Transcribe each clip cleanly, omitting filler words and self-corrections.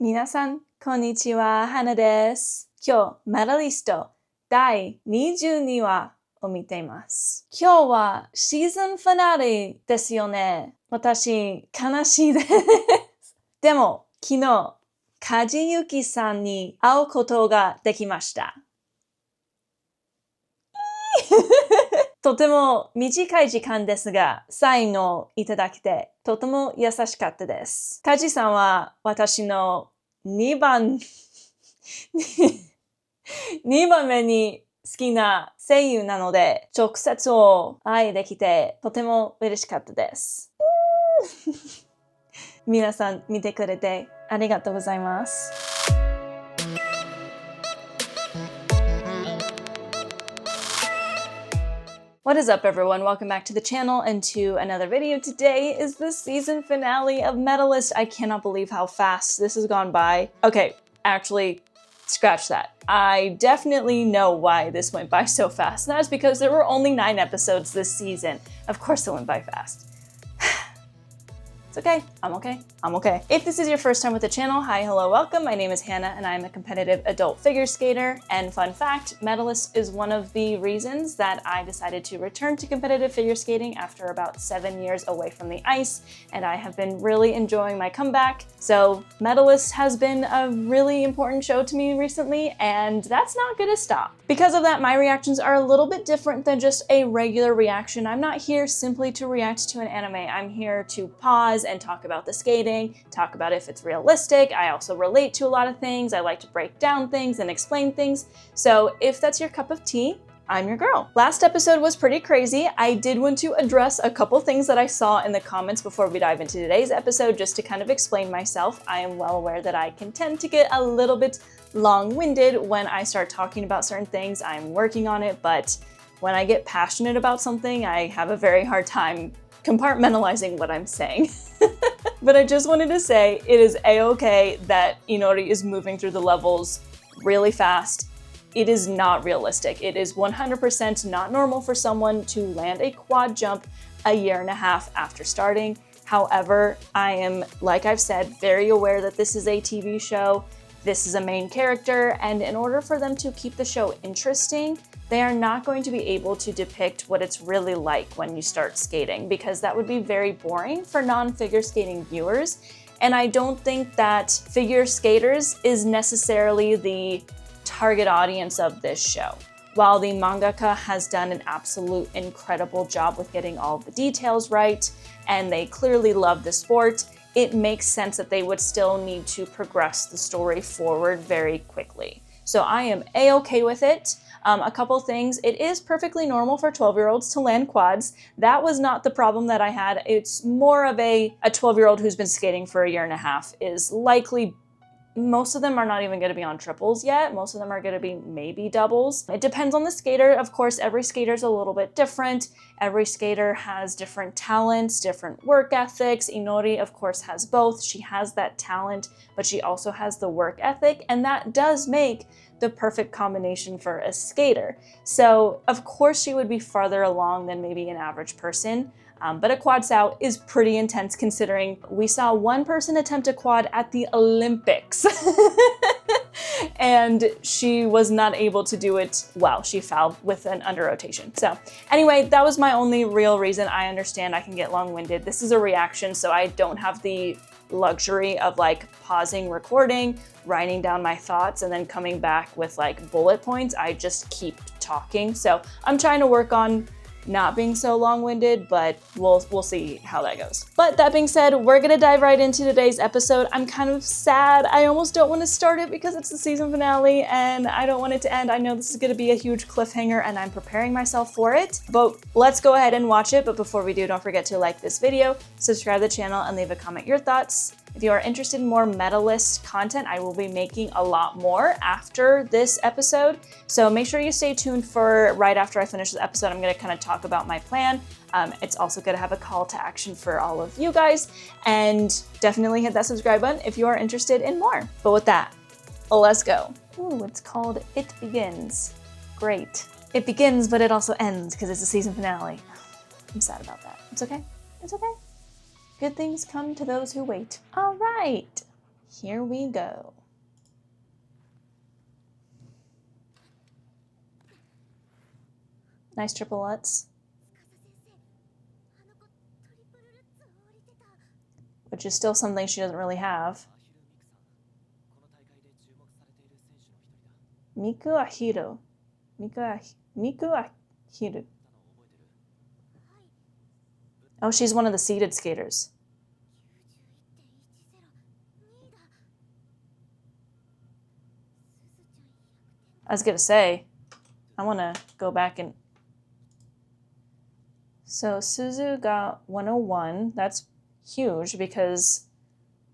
皆さん、こんにちは、花です。今日、メダリスト第22話を見ています。今日はシーズンフィナーレですよね。私、悲しいです。でも、昨日、梶幸さんに会うことができました。とても短い時間ですが、サインをいただけて、とても優しかったです。梶さんは私の2番目に好きな声優なので、直接お会いできて、とても嬉しかったです。皆さん見てくれてありがとうございます。What is up, everyone? Welcome back to the channel and to another video. Today is the season finale of Medalist. I cannot believe how fast this has gone by. Okay, actually, scratch that. I definitely know why this went by so fast. And that's because there were only 9 episodes this season. Of course it went by fast. It's okay. I'm okay. I'm okay. If this is your first time with the channel, hi, hello, welcome. My name is Hannah and I'm a competitive adult figure skater. And fun fact, Medalist is one of the reasons that I decided to return to competitive figure skating after about 7 years away from the ice. And I have been really enjoying my comeback. So Medalist has been a really important show to me recently, and that's not gonna stop. Because of that, my reactions are a little bit different than just a regular reaction. I'm not here simply to react to an anime. I'm here to pause and talk about the skating, talk about if it's realistic. I also relate to a lot of things. I like to break down things and explain things. So if that's your cup of tea, I'm your girl. Last episode was pretty crazy. I did want to address a couple things that I saw in the comments before we dive into today's episode, just to kind of explain myself. I am well aware that I can tend to get a little bit long-winded when I start talking about certain things. I'm working on it, but when I get passionate about something, I have a very hard time compartmentalizing what I'm saying. But I just wanted to say it is a-okay that Inori is moving through the levels really fast. It is not realistic. It is 100% not normal for someone to land a quad jump a year and a half after starting. However, I am, like I've said, very aware that this is a TV show. This is a main character, and in order for them to keep the show interesting, they are not going to be able to depict what it's really like when you start skating, because that would be very boring for non-figure skating viewers. And I don't think that figure skaters is necessarily the target audience of this show. While the mangaka has done an absolute incredible job with getting all the details right, and they clearly love the sport, it makes sense that they would still need to progress the story forward very quickly. So I am a-okay with it. A couple things. It is perfectly normal for 12-year-olds to land quads. That was not the problem that I had. It's more of a 12-year-old who's been skating for a year and a half is likely. Most of them are not even going to be on triples yet. Most of them are going to be maybe doubles. It depends on the skater. Of course, every skater is a little bit different. Every skater has different talents, different work ethics. Inori, of course, has both. She has that talent, but she also has the work ethic, and that does make the perfect combination for a skater. So, of course, she would be farther along than maybe an average person. But a quad sow is pretty intense considering we saw one person attempt a quad at the Olympics. And she was not able to do it well. She fouled with an under rotation. So anyway, that was my only real reason. I understand I can get long-winded. This is a reaction, so I don't have the luxury of like pausing recording, writing down my thoughts, and then coming back with like bullet points. I just keep talking. So I'm trying to work on not being so long-winded, but we'll see how that goes. But that being said, we're gonna dive right into today's episode. I'm kind of sad. I almost don't want to start it because it's the season finale and I don't want it to end. I know this is gonna be a huge cliffhanger and I'm preparing myself for it, but let's go ahead and watch it. But before we do, don't forget to like this video, subscribe to the channel, and leave a comment your thoughts. If you are interested in more Medalist content, I will be making a lot more after this episode. So make sure you stay tuned for right after I finish the episode. I'm gonna kind of talk about my plan. It's also gonna have a call to action for all of you guys, and definitely hit that subscribe button if you are interested in more. But with that, let's go. Ooh, it's called It Begins. Great. It begins, but it also ends because it's a season finale. I'm sad about that. It's okay. It's okay. Good things come to those who wait. All right, Here we go. Nice triple Lutz. Which is still something she doesn't really have. Miku Ahiru. Miku Ahiru. Oh, she's one of the seeded skaters. I was gonna say, I wanna go back and... So Suzu got 101. That's huge because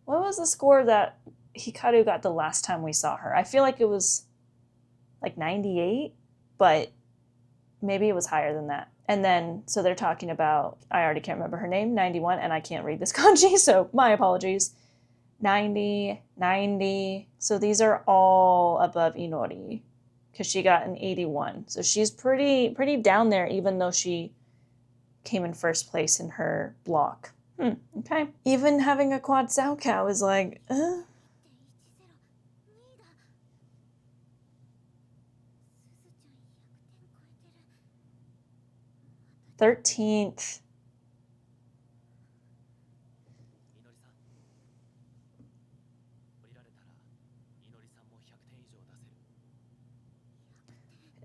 what was the score that Hikaru got the last time we saw her? I feel like it was like 98, but maybe it was higher than that. And then, so they're talking about, I already can't remember her name, 91, and I can't read this kanji, so my apologies. 90, 90. So these are all above Inori because she got an 81. So she's pretty down there, even though she came in first place in her block. Okay. Even having a quad Zhaocow is like, 13th.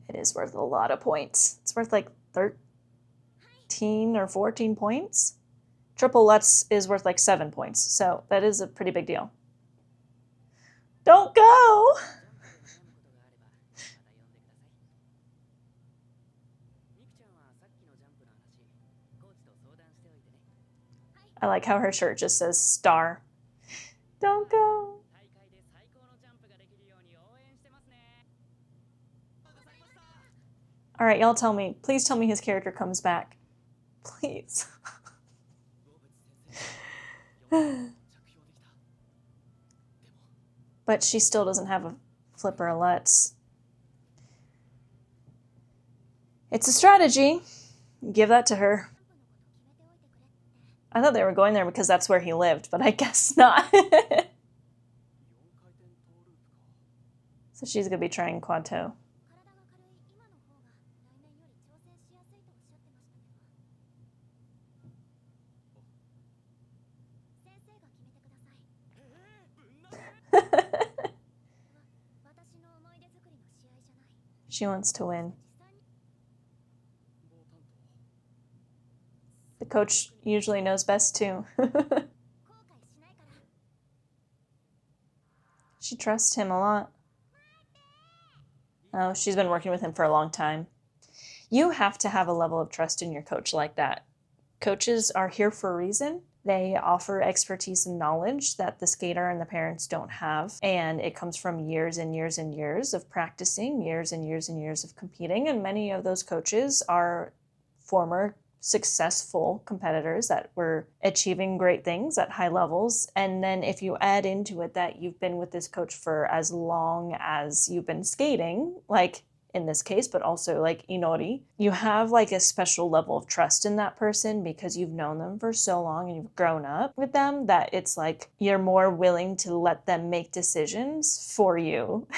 It is worth a lot of points. It's worth like 13 or 14 points. Triple Lutz is worth like 7 points, so that is a pretty big deal. Don't go! I like how her shirt just says star. Don't go! All right, y'all tell me. Please tell me his character comes back. Please. But she still doesn't have a flipper Lutz. It's a strategy. Give that to her. I thought they were going there because that's where he lived, but I guess not. So she's gonna be trying quad toe. She wants to win. The coach usually knows best too. She trusts him a lot. Oh, she's been working with him for a long time. You have to have a level of trust in your coach like that. Coaches are here for a reason. They offer expertise and knowledge that the skater and the parents don't have. And it comes from years and years and years of practicing, years and years and years of competing. And many of those coaches are former successful competitors that were achieving great things at high levels. And then if you add into it that you've been with this coach for as long as you've been skating, like in this case, but also like Inori, you have like a special level of trust in that person because you've known them for so long and you've grown up with them that it's like you're more willing to let them make decisions for you,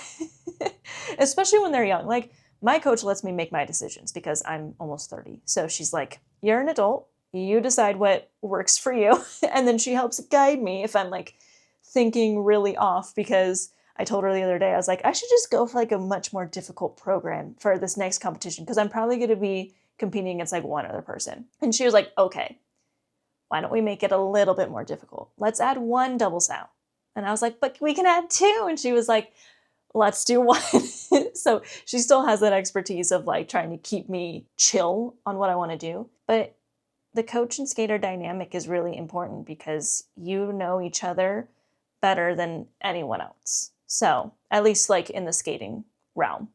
especially when they're young. Like my coach lets me make my decisions because I'm almost 30. So she's like, you're an adult, you decide what works for you. And then she helps guide me if I'm like thinking really off, because I told her the other day, I was like, I should just go for like a much more difficult program for this next competition because I'm probably going to be competing against like one other person. And she was like, okay, why don't we make it a little bit more difficult? Let's add 1 double sow. And I was like, but we can add 2. And she was like, let's do 1. So she still has that expertise of like trying to keep me chill on what I want to do. But the coach and skater dynamic is really important because you know each other better than anyone else. So at least like in the skating realm,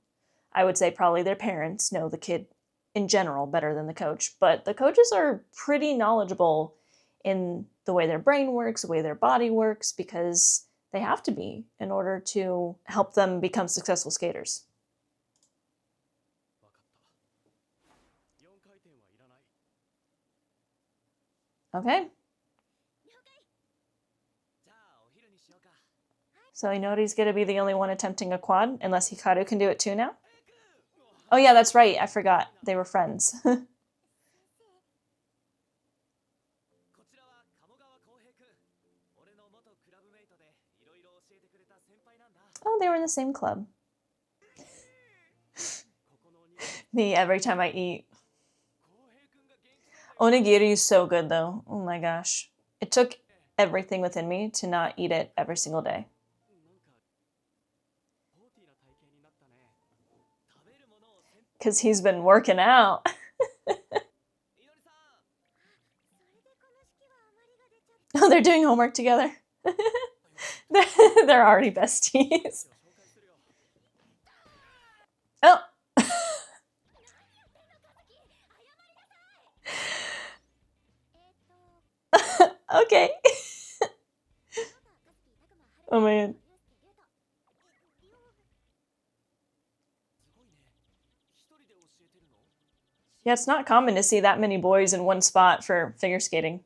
I would say probably their parents know the kid in general better than the coach, but the coaches are pretty knowledgeable in the way their brain works, the way their body works, because they have to be in order to help them become successful skaters. Okay. So Inori's gonna be the only one attempting a quad, unless Hikaru can do it too now? Oh yeah, that's right, I forgot. They were friends. Oh, they were in the same club. Me, every time I eat. Onigiri is so good though. Oh my gosh. It took everything within me to not eat it every single day. Because he's been working out. Oh, they're doing homework together. They're already besties. Oh. Okay. Oh man. Yeah, it's not common to see that many boys in one spot for figure skating.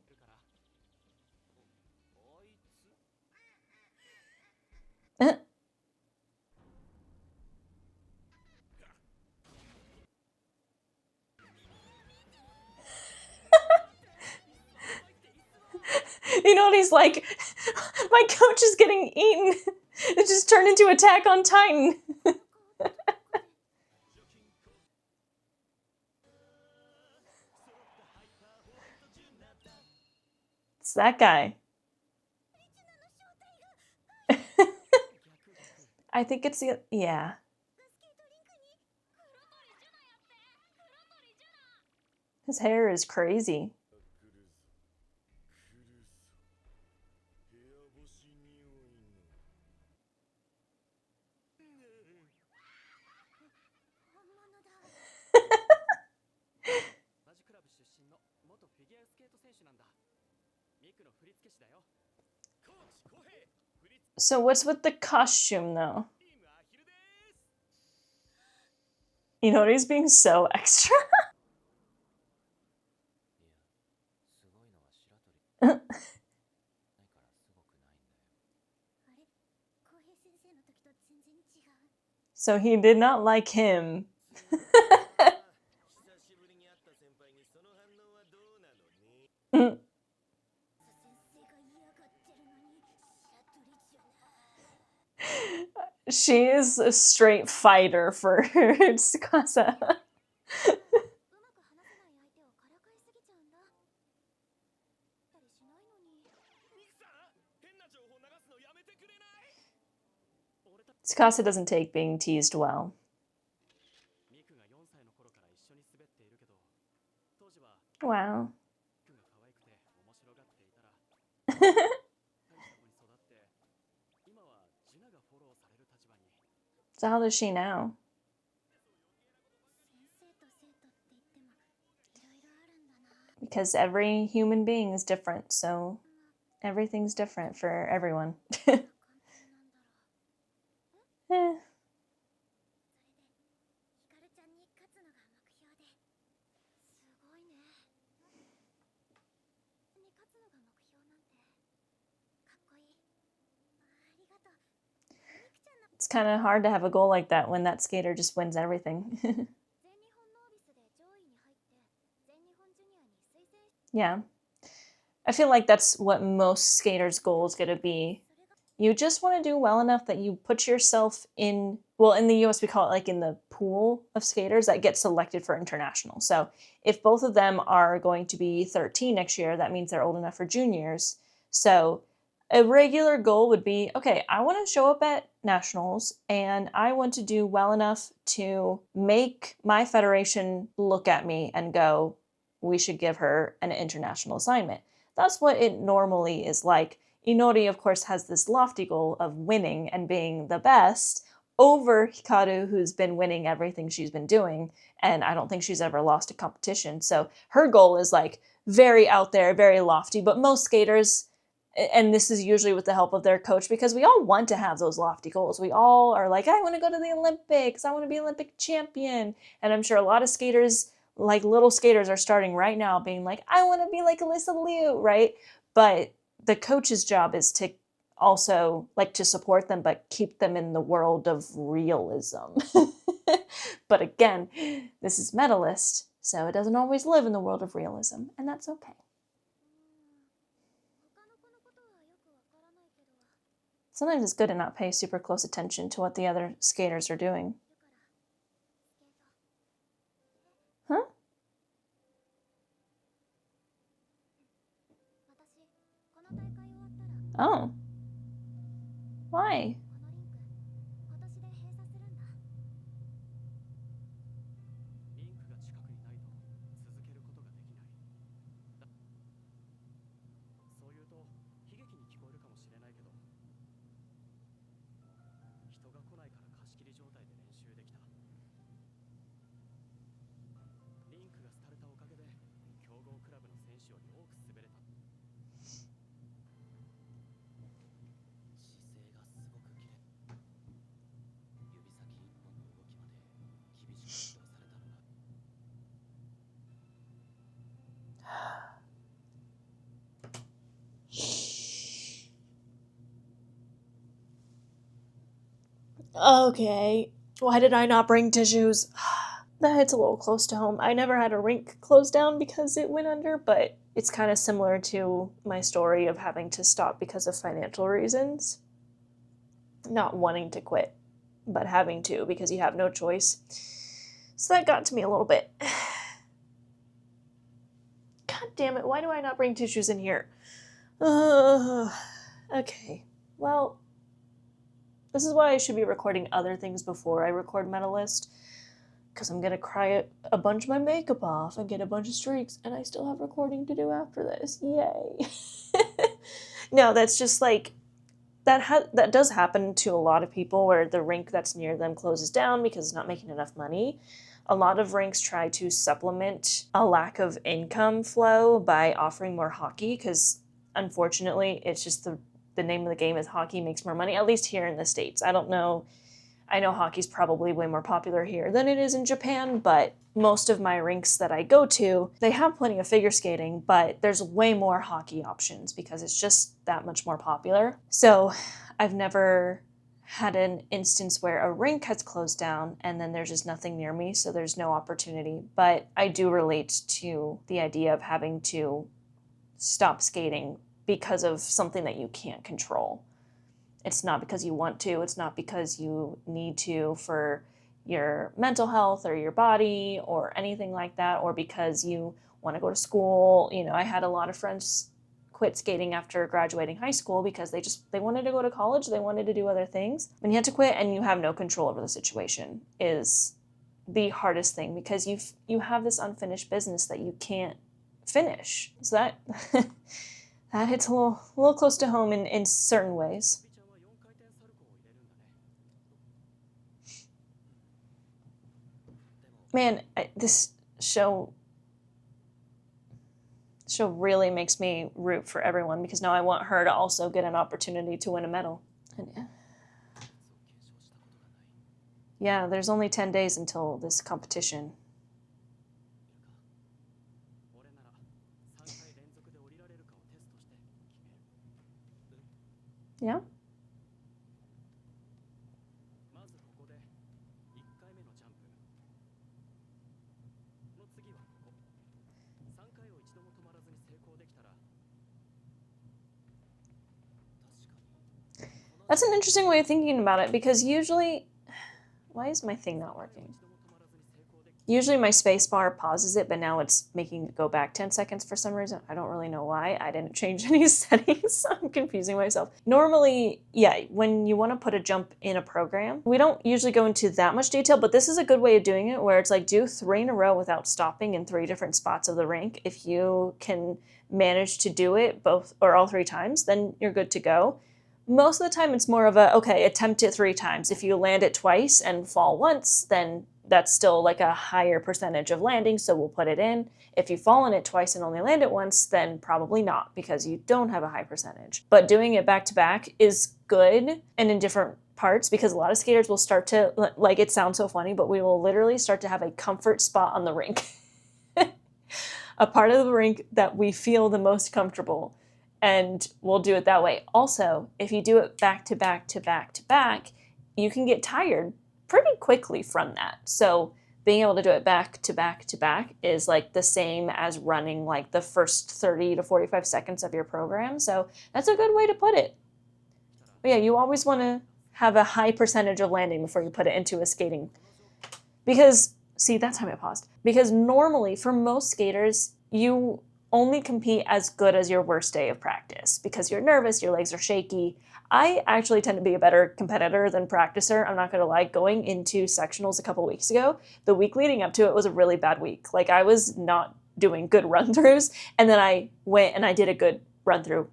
You know what he's like? My coach is getting eaten. It just turned into Attack on Titan. It's that guy. I think it's the, yeah. His hair is crazy. So what's with the costume though? You know what, he's being so extra. So he did not like him. She is a straight fighter for Tsukasa. Tsukasa doesn't take being teased well. Wow. So how does she now? Because every human being is different, so everything's different for everyone. Eh. It's kind of hard to have a goal like that when that skater just wins everything. Yeah. I feel like that's what most skaters' goal is going to be. You just want to do well enough that you put yourself in, well, in the US we call it like in the pool of skaters that get selected for international. So if both of them are going to be 13 next year, that means they're old enough for juniors. So a regular goal would be, okay, I want to show up at nationals and I want to do well enough to make my federation look at me and go, we should give her an international assignment. That's what it normally is like. Inori, of course, has this lofty goal of winning and being the best over Hikaru, who's been winning everything she's been doing, and I don't think she's ever lost a competition. So her goal is like very out there, very lofty, but most skaters, and this is usually with the help of their coach, because we all want to have those lofty goals. We all are like, I want to go to the Olympics, I want to be Olympic champion, and I'm sure a lot of skaters, like little skaters, are starting right now being like, I want to be like Alyssa Liu, right? But the coach's job is to also like to support them, but keep them in the world of realism. But again, this is Medalist, so it doesn't always live in the world of realism, and that's okay. Sometimes it's good to not pay super close attention to what the other skaters are doing. Huh? Oh. Why? Okay, why did I not bring tissues? That hits a little close to home. I never had a rink close down because it went under, but it's kind of similar to my story of having to stop because of financial reasons. Not wanting to quit, but having to because you have no choice. So that got to me a little bit. God damn it, why do I not bring tissues in here? Okay, well, this is why I should be recording other things before I record Medalist, because I'm gonna cry a bunch of my makeup off and get a bunch of streaks, and I still have recording to do after this. Yay. No, that's just like, that does happen to a lot of people where the rink that's near them closes down because it's not making enough money. A lot of rinks try to supplement a lack of income flow by offering more hockey because, unfortunately, it's just the name of the game is hockey makes more money, at least here in the States. I don't know. I know hockey's probably way more popular here than it is in Japan, but most of my rinks that I go to, they have plenty of figure skating, but there's way more hockey options because it's just that much more popular. So I've never had an instance where a rink has closed down and then there's just nothing near me, so there's no opportunity. But I do relate to the idea of having to stop skating because of something that you can't control. It's not because you want to, it's not because you need to for your mental health or your body or anything like that, or because you want to go to school. You know, I had a lot of friends quit skating after graduating high school because they wanted to go to college, they wanted to do other things. When you have to quit and you have no control over the situation is the hardest thing because you have this unfinished business that you can't finish. So that that hits a little close to home in certain ways. Man, this show really makes me root for everyone because now I want her to also get an opportunity to win a medal. And yeah, there's only 10 days until this competition. Yeah? That's an interesting way of thinking about it because usually, why is my thing not working? Usually my space bar pauses it, but now it's making it go back 10 seconds for some reason. I don't really know why. I didn't change any settings. I'm confusing myself. Normally, yeah, when you want to put a jump in a program, we don't usually go into that much detail, but this is a good way of doing it where it's like do 3 in a row without stopping in 3 different spots of the rink. If you can manage to do it both or all 3 times, then you're good to go. Most of the time it's more of a, okay, attempt it 3 times. If you land it twice and fall once, then that's still like a higher percentage of landing, so we'll put it in. If you fall in it twice and only land it once, then probably not because you don't have a high percentage. But doing it back to back is good and in different parts because a lot of skaters will start to, like it sounds so funny, but we will literally start to have a comfort spot on the rink. A part of the rink that we feel the most comfortable. and we'll do it that way. Also, if you do it back to back to back to back, you can get tired pretty quickly from that. So being able to do it back to back to back is like the same as running like the first 30 to 45 seconds of your program. So that's a good way to put it. But yeah, you always want to have a high percentage of landing before you put it into a skating. Because, see, that time I paused. Because normally, for most skaters, you only compete as good as your worst day of practice because you're nervous, your legs are shaky. I actually tend to be a better competitor than practicer. I'm not going to lie. Going into sectionals a couple weeks ago, the week leading up to it was a really bad week. Like, I was not doing good run-throughs, and then I went and I did a good run-through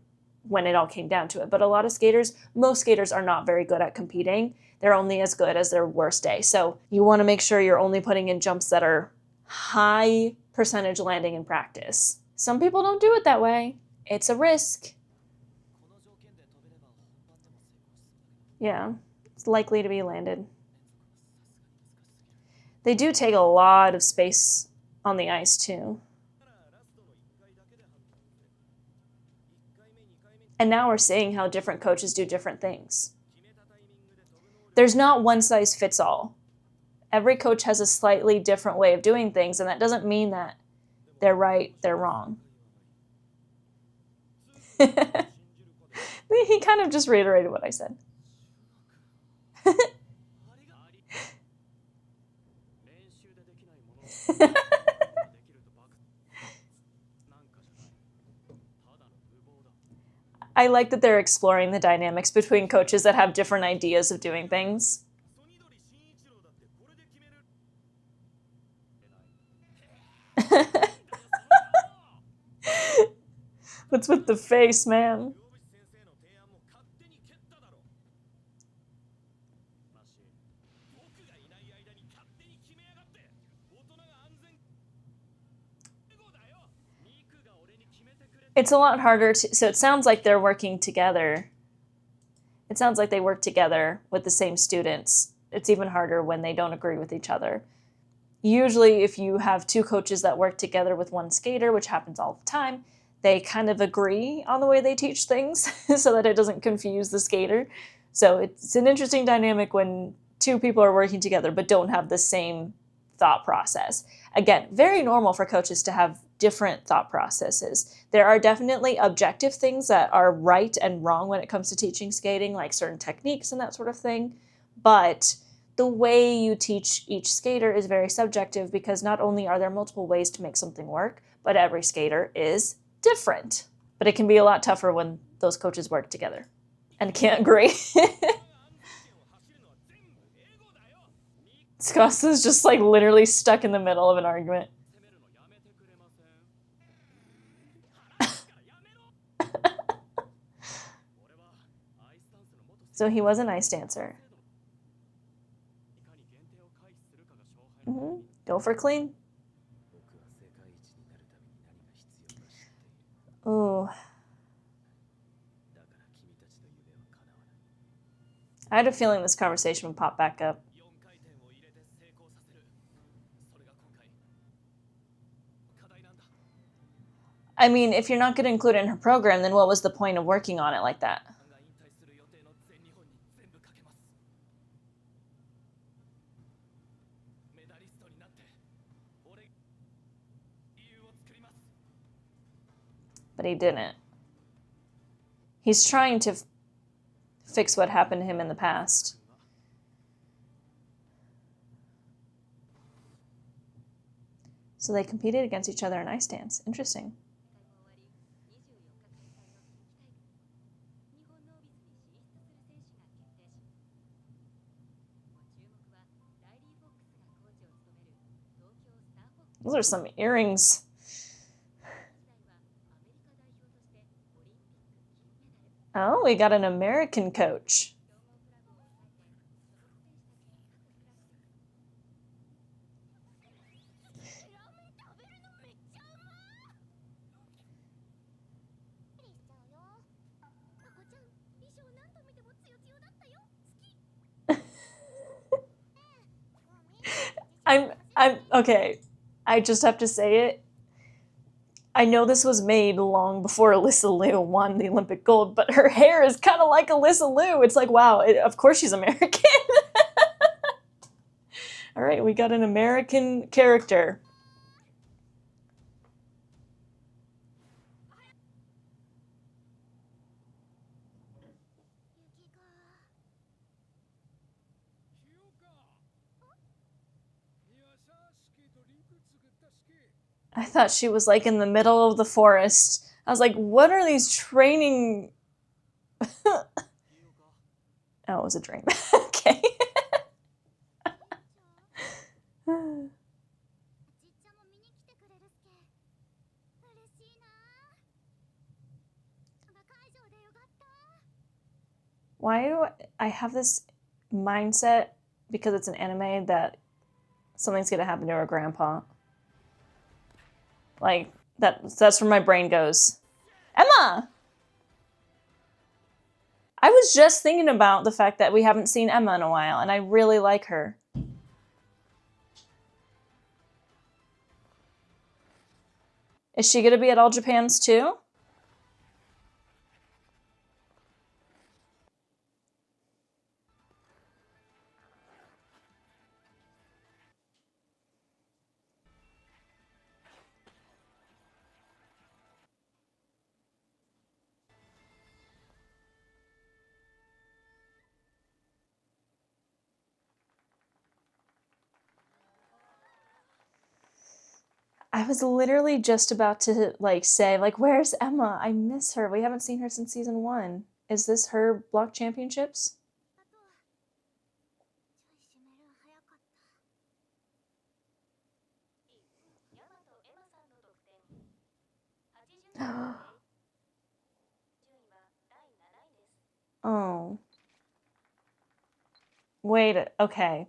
when it all came down to it. But a lot of skaters, most skaters are not very good at competing. They're only as good as their worst day. So you want to make sure you're only putting in jumps that are high percentage landing in practice. Some people don't do it that way. It's a risk. Yeah, it's likely to be landed. They do take a lot of space on the ice too. And now we're seeing how different coaches do different things. There's not one size fits all. Every coach has a slightly different way of doing things, and that doesn't mean that they're right, they're wrong. He kind of just reiterated what I said. I like that they're exploring the dynamics between coaches that have different ideas of doing things. What's with the face, man? It's a lot harder to, so it sounds like they're working together. It sounds like they work together with the same students. It's even harder when they don't agree with each other. Usually if you have two coaches that work together with one skater, which happens all the time, they kind of agree on the way they teach things so that it doesn't confuse the skater. So it's an interesting dynamic when two people are working together but don't have the same thought process. Again, very normal for coaches to have different thought processes. There are definitely objective things that are right and wrong when it comes to teaching skating, like certain techniques and that sort of thing. But the way you teach each skater is very subjective because not only are there multiple ways to make something work, but every skater is different. But it can be a lot tougher when those coaches work together and can't agree. Skasa's just like literally stuck in the middle of an argument. So he was an ice dancer. Go for clean. Ooh. I had a feeling this conversation would pop back up. I mean, if you're not going to include it in her program, then what was the point of working on it like that? But he didn't. He's trying to fix what happened to him in the past. So they competed against each other in ice dance. Interesting. Those are some earrings. Oh, we got an American coach. I'm okay. I just have to say it. I know this was made long before Alyssa Liu won the Olympic gold, but her hair is kind of like Alyssa Liu. It's like, wow, of course she's American. All right, we got an American character. I thought she was like in the middle of the forest. I was like, what are these training? Oh, it was a dream. Okay. Why do I have this mindset, because it's an anime, that something's gonna happen to her grandpa? Like, that's where my brain goes. Emma! I was just thinking about the fact that we haven't seen Emma in a while, and I really like her. Is she gonna be at All Japan's too? I was literally just about to like say, like, where's Emma? I miss her. We haven't seen her since season 1. Is this her block championships? Oh. Wait, okay.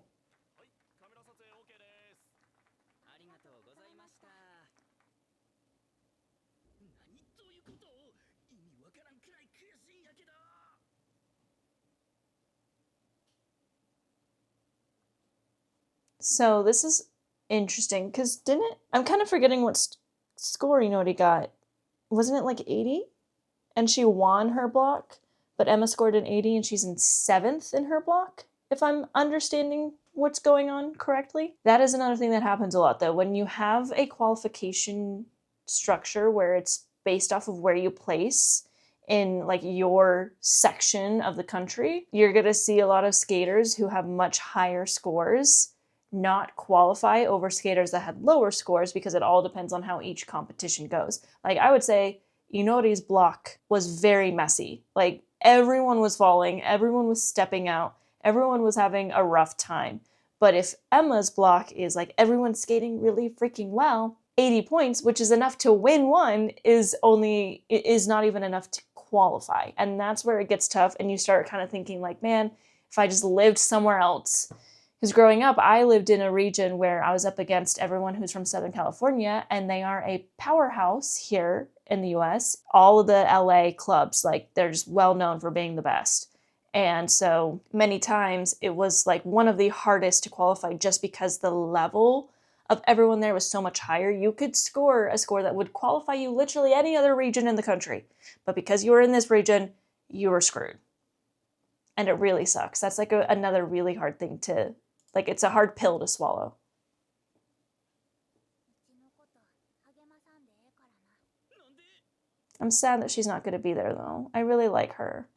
So this is interesting, because I'm kind of forgetting what score Inori got. Wasn't it like 80? And she won her block, but Emma scored an 80 and she's in 7th in her block, if I'm understanding what's going on correctly. That is another thing that happens a lot, though. When you have a qualification structure where it's based off of where you place in like your section of the country, you're gonna see a lot of skaters who have much higher scores not qualify over skaters that had lower scores, because it all depends on how each competition goes. Like, I would say Inori's block was very messy. Like, everyone was falling, everyone was stepping out, everyone was having a rough time. But if Emma's block is like everyone's skating really freaking well, 80 points, which is enough to win one, is not even enough to qualify. And that's where it gets tough, and you start kind of thinking like, man, if I just lived somewhere else. Because growing up, I lived in a region where I was up against everyone who's from Southern California, and they are a powerhouse here in the US. All of the LA clubs, like, they're just well known for being the best. And so many times it was like one of the hardest to qualify, just because the level of everyone there was so much higher. You could score a score that would qualify you literally any other region in the country. But because you were in this region, you were screwed. And it really sucks. That's like another really hard thing to, like, it's a hard pill to swallow. I'm sad that she's not going to be there, though. I really like her.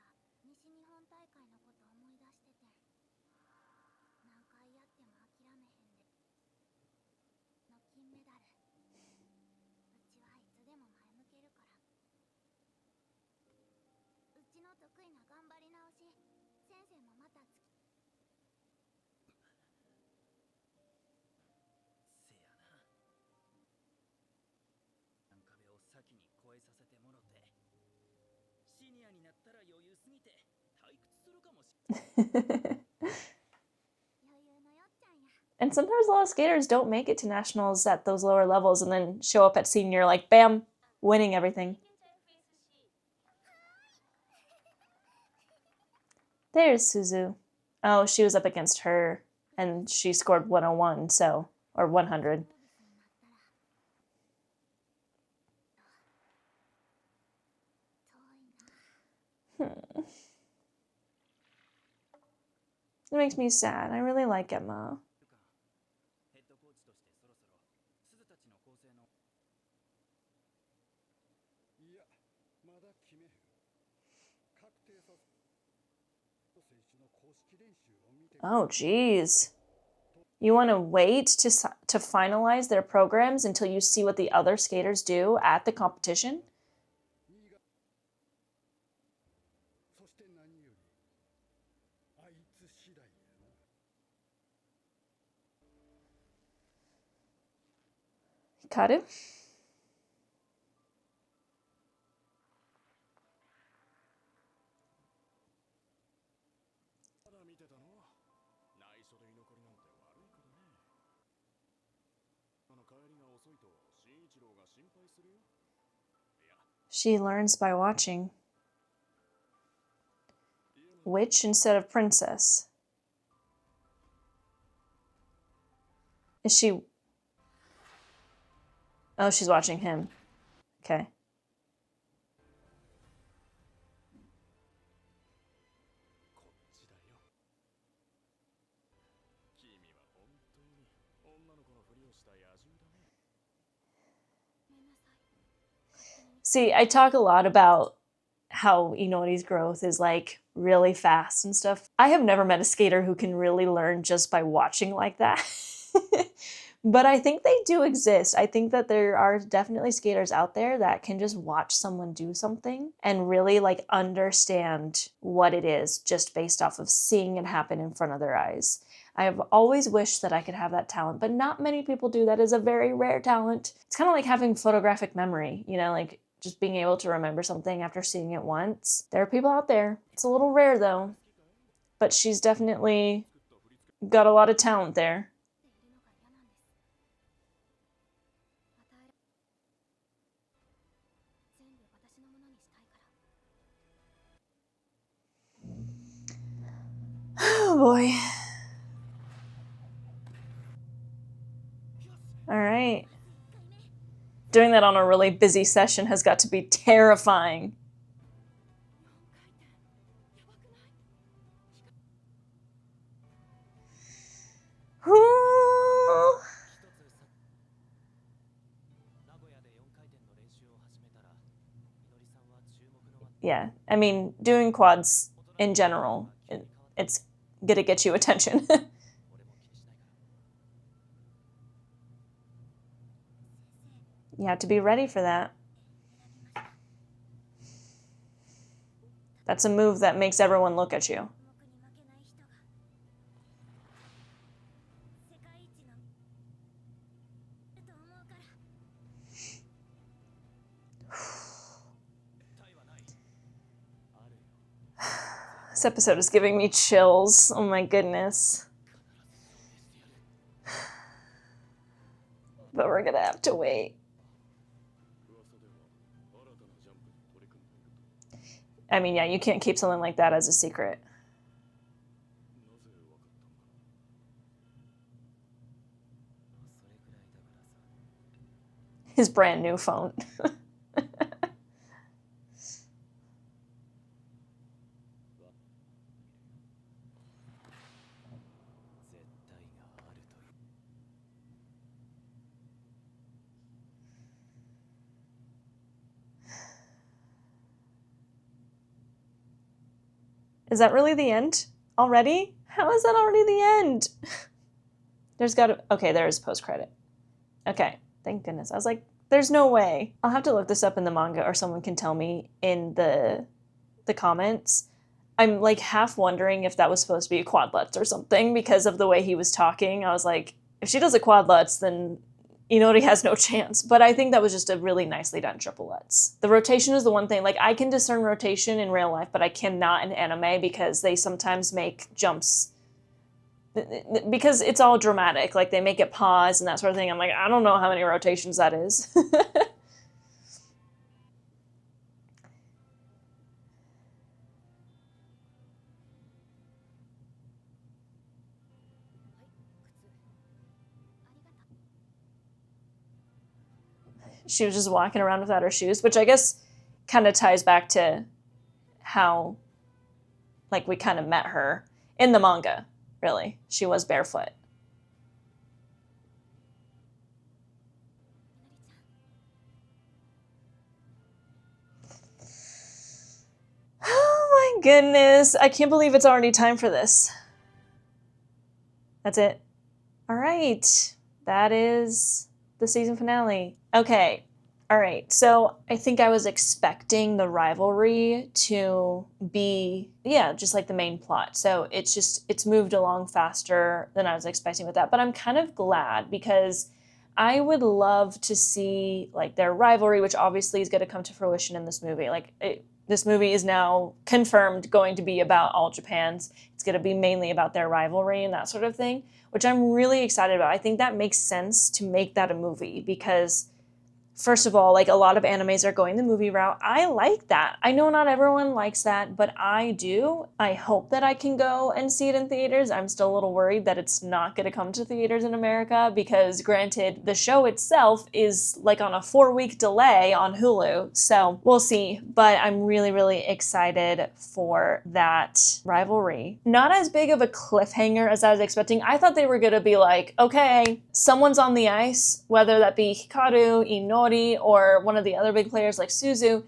And sometimes a lot of skaters don't make it to nationals at those lower levels and then show up at senior like, bam, winning everything. There's Suzu. Oh, she was up against her, and she scored 101, so, or 100. It makes me sad. I really like Emma. Oh, geez. You want to wait to finalize their programs until you see what the other skaters do at the competition? Hikaru? She learns by watching. Witch instead of princess. Is she... Oh, she's watching him. Okay. See, I talk a lot about how Inori's growth is like really fast and stuff. I have never met a skater who can really learn just by watching like that. But I think they do exist. I think that there are definitely skaters out there that can just watch someone do something and really like understand what it is just based off of seeing it happen in front of their eyes. I have always wished that I could have that talent, but not many people do. That is a very rare talent. It's kind of like having photographic memory, you know, like just being able to remember something after seeing it once. There are people out there. It's a little rare though, but she's definitely got a lot of talent there. Oh boy. All right. Doing that on a really busy session has got to be terrifying. Yeah, I mean, doing quads in general, it's gonna get you attention. You have to be ready for that. That's a move that makes everyone look at you. This episode is giving me chills. Oh my goodness. But we're gonna have to wait. I mean, yeah, you can't keep something like that as a secret. His brand new phone. Is that really the end already? How is that already the end? There's gotta, okay, there is post-credit. Okay, thank goodness. I was like, there's no way. I'll have to look this up in the manga or someone can tell me in the comments. I'm like half wondering if that was supposed to be a quadlets or something because of the way he was talking. I was like, if she does a quadlets, then Inori has no chance. But I think that was just a really nicely done triplets. The rotation is the one thing. Like, I can discern rotation in real life, but I cannot in anime because they sometimes make jumps because it's all dramatic. Like, they make it pause and that sort of thing. I'm like, I don't know how many rotations that is. She was just walking around without her shoes, which I guess kind of ties back to how, like, we kind of met her in the manga. really. She was barefoot. Oh my goodness. I can't believe it's already time for this. That's it. All right. That is the season finale. Okay. All right. So I think I was expecting the rivalry to be, yeah, just like the main plot. So it's moved along faster than I was expecting with that. But I'm kind of glad because I would love to see like their rivalry, which obviously is going to come to fruition in this movie. This movie is now confirmed going to be about All Japans. It's going to be mainly about their rivalry and that sort of thing, which I'm really excited about. I think that makes sense to make that a movie because, first of all, like a lot of animes are going the movie route. I like that. I know not everyone likes that, but I do. I hope that I can go and see it in theaters. I'm still a little worried that it's not going to come to theaters in America because, granted, the show itself is like on a 4-week delay on Hulu. So we'll see. But I'm really, really excited for that rivalry. Not as big of a cliffhanger as I was expecting. I thought they were going to be like, okay, someone's on the ice, whether that be Hikaru, Inori, or one of the other big players like Suzu,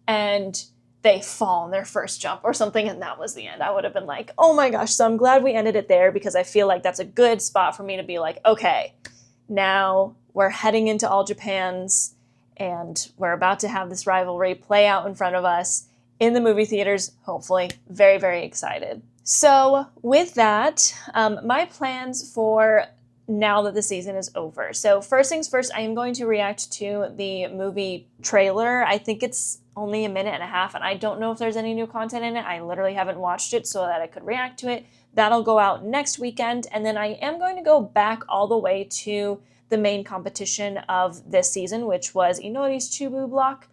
and they fall on their first jump or something, and that was the end. I would have been like, oh my gosh. So I'm glad we ended it there because I feel like that's a good spot for me to be like, okay, now we're heading into All Japans and we're about to have this rivalry play out in front of us in the movie theaters, hopefully. Very, very excited. So with that, my plans for now that the season is over. So first things first, I am going to react to the movie trailer. I think it's only 1.5 minutes, and I don't know if there's any new content in it. I literally haven't watched it so that I could react to it. That'll go out next weekend, and then I am going to go back all the way to the main competition of this season, which was Inori's Chubu block.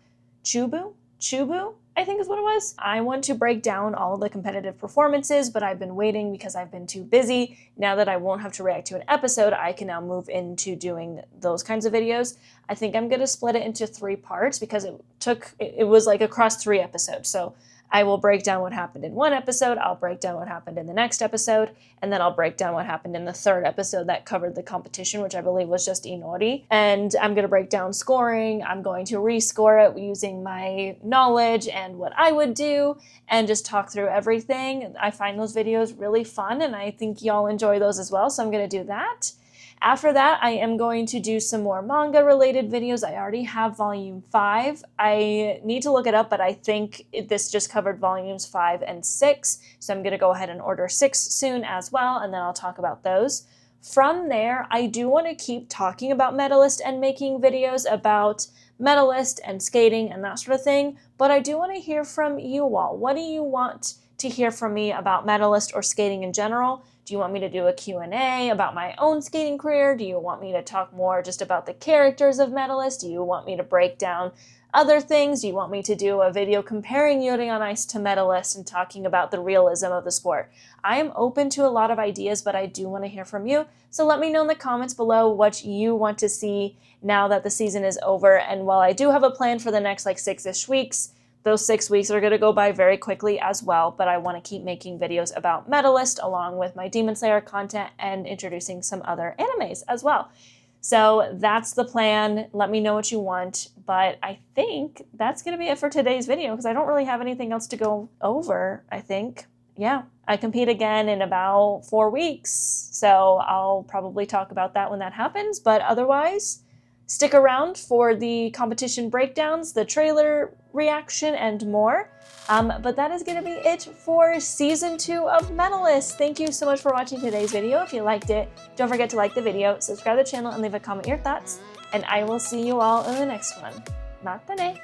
Chubu, I think is what it was. I want to break down all the competitive performances, but I've been waiting because I've been too busy. Now that I won't have to react to an episode, I can now move into doing those kinds of videos. I think I'm going to split it into 3 parts because it was like across 3 episodes. So I will break down what happened in 1 episode, I'll break down what happened in the next episode, and then I'll break down what happened in the 3rd episode that covered the competition, which I believe was just Inori. And I'm going to break down scoring, I'm going to rescore it using my knowledge and what I would do, and just talk through everything. I find those videos really fun, and I think y'all enjoy those as well, so I'm going to do that. After that, I am going to do some more manga-related videos. I already have volume 5. I need to look it up, but I think this just covered volumes 5 and 6. So I'm going to go ahead and order 6 soon as well, and then I'll talk about those. From there, I do want to keep talking about Medalist and making videos about Medalist and skating and that sort of thing, but I do want to hear from you all. What do you want to hear from me about Medalist or skating in general? Do you want me to do a Q&A about my own skating career? Do you want me to talk more just about the characters of Medalist? Do you want me to break down other things? Do you want me to do a video comparing Yuri on Ice to Medalist and talking about the realism of the sport? I am open to a lot of ideas, but I do want to hear from you. So let me know in the comments below what you want to see now that the season is over. And while I do have a plan for the next like 6-ish weeks, those 6 weeks are going to go by very quickly as well, but I want to keep making videos about Medalist along with my Demon Slayer content and introducing some other animes as well. So that's the plan. Let me know what you want, but I think that's going to be it for today's video because I don't really have anything else to go over, I think. Yeah, I compete again in about 4 weeks, so I'll probably talk about that when that happens, but otherwise, stick around for the competition breakdowns, the trailer reaction, and more. But that is going to be it for Season 2 of Medalist. Thank you so much for watching today's video. If you liked it, don't forget to like the video, subscribe to the channel, and leave a comment your thoughts. And I will see you all in the next one. Mata ne!